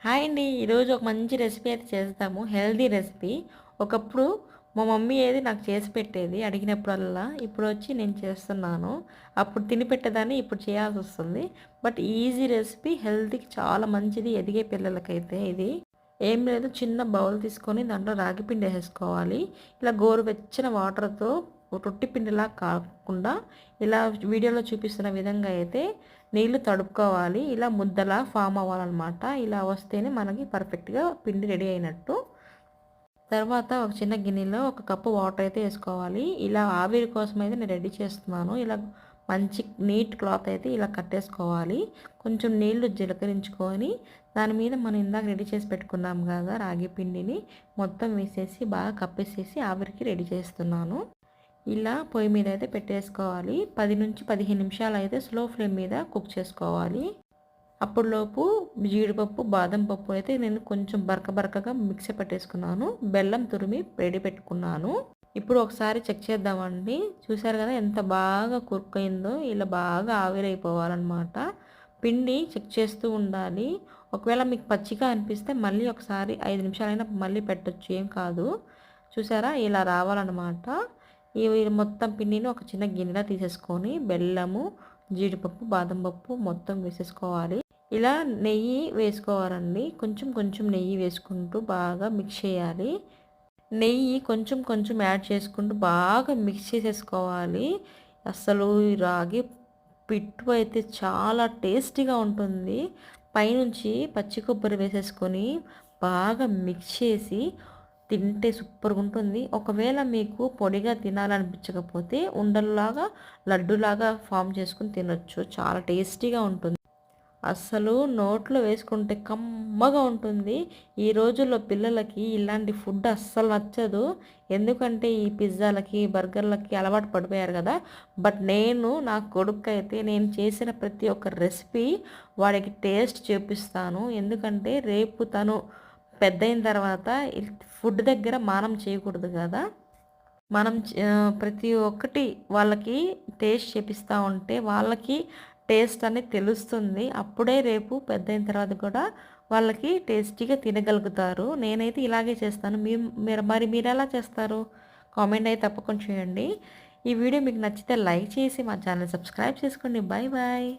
Hi అండి. ఈరోజు ఒక మంచి రెసిపీ అయితే చేస్తాము. Healthy recipe. ఒకప్పుడు మా మమ్మీ ఏది నాకు చేసి పెట్టేది అడిగినప్పుడల్లా. ఇప్పుడొచ్చి నేను చేస్తున్నాను. అప్పుడు తిని పెట్టేదాన్ని, ఇప్పుడు చేయాల్సొస్తుంది. బట్ ఈజీ రెసిపీ, హెల్తీకి చాలా మంచిది ఎదిగే పిల్లలకైతే ఇది. ఏం లేదు, చిన్న బౌల్ తీసుకొని దాంట్లో రాగి పిండి వేసేసుకోవాలి. ఇలా గోరువెచ్చని వాటర్‌తో రొట్టె పిండిలా కాకుండా ఇలా వీడియోలో చూపిస్తున్న విధంగా అయితే నీళ్లు తడుపుకోవాలి. ఇలా ముద్దలా ఫామ్ అవ్వాలన్నమాట. ఇలా వస్తేనే మనకి పర్ఫెక్ట్‌గా పిండి రెడీ అయినట్టు. తర్వాత ఒక చిన్న గిన్నెలో ఒక కప్పు వాటర్ అయితే వేసుకోవాలి. ఇలా ఆవిరి కోసం అయితే నేను రెడీ చేస్తున్నాను. ఇలా మంచి నీట్ క్లాత్ అయితే ఇలా కట్టేసుకోవాలి. కొంచెం నీళ్లు జీలకరించుకొని దాని మీద మనం ఇందాక రెడీ చేసి పెట్టుకున్నాం కదా రాగి పిండిని మొత్తం వేసేసి బాగా కప్పేసేసి ఆవిరికి రెడీ చేస్తున్నాను. ఇలా పొయ్యి మీద అయితే పెట్టేసుకోవాలి. 10 నుంచి 15 నిమిషాలు అయితే స్లో ఫ్లేమ్ మీద కుక్ చేసుకోవాలి. అప్పుడులోపు జీడిపప్పు, బాదం పప్పు అయితే నేను కొంచెం బరకగా మిక్సీ పట్టేసుకున్నాను. బెల్లం తురిమి రెడీ పెట్టుకున్నాను. ఇప్పుడు ఒకసారి చెక్ చేద్దామండి. చూసారు కదా ఎంత బాగా కుక్ అయిందో. ఇలా బాగా ఆవిరైపోవాలన్నమాట. పిండి చెక్ చేస్తూ ఉండాలి. ఒకవేళ మీకు పచ్చిగా అనిపిస్తే మళ్ళీ ఒకసారి 5 నిమిషాలైనా మళ్ళీ పెట్టొచ్చు, ఏం కాదు. చూసారా ఇలా రావాలన్నమాట. ఈ మొత్తం పిండిని ఒక చిన్న గిన్నెలో తీసేసుకొని బెల్లము, జీడిపప్పు, బాదం పప్పు మొత్తం వేసేసుకోవాలి. ఇలా నెయ్యి వేసుకోవాలండి. కొంచెం కొంచెం నెయ్యి వేసుకుంటూ బాగా మిక్స్ చేయాలి. నెయ్యి కొంచెం కొంచెం యాడ్ చేసుకుంటూ బాగా మిక్స్ చేసేసుకోవాలి. అసలు ఈ రాగి పిట్టు అయితే చాలా టేస్టీగా ఉంటుంది. పైనుంచి పచ్చి కొబ్బరి వేసేసుకొని బాగా మిక్స్ చేసి తింటే సూపర్గా ఉంటుంది. ఒకవేళ మీకు పొడిగా తినాలనిపించకపోతే ఉండల్లాగా లడ్డులాగా ఫామ్ చేసుకుని తినొచ్చు. చాలా టేస్టీగా ఉంటుంది. అస్సలు నోట్లో వేసుకుంటే కమ్మగా ఉంటుంది. ఈ రోజుల్లో పిల్లలకి ఇలాంటి ఫుడ్ అస్సలు నచ్చదు. ఎందుకంటే ఈ పిజ్జాలకి, బర్గర్లకి అలవాటు పడిపోయారు కదా. బట్ నా కొడుకైతే నేను చేసిన ప్రతి ఒక్క రెసిపీ వాడికి టేస్ట్ చూపిస్తాను. ఎందుకంటే రేపు తను పెద్దయిన తర్వాత ఫుడ్ దగ్గర మానం చేయకూడదు కదా. మనం ప్రతి ఒక్కటి వాళ్ళకి టేస్ట్ చేపిస్తూ ఉంటే వాళ్ళకి టేస్ట్ అనేది తెలుస్తుంది. అప్పుడే రేపు పెద్దయిన తర్వాత కూడా వాళ్ళకి టేస్టీగా తినగలుగుతారు. నేనైతే ఇలాగే చేస్తాను. మీరు ఎలా చేస్తారు? కామెంట్ అయితే తప్పకుండా చేయండి. ఈ వీడియో మీకు నచ్చితే లైక్ చేసి మా ఛానల్ సబ్స్క్రైబ్ చేసుకోండి. Bye bye.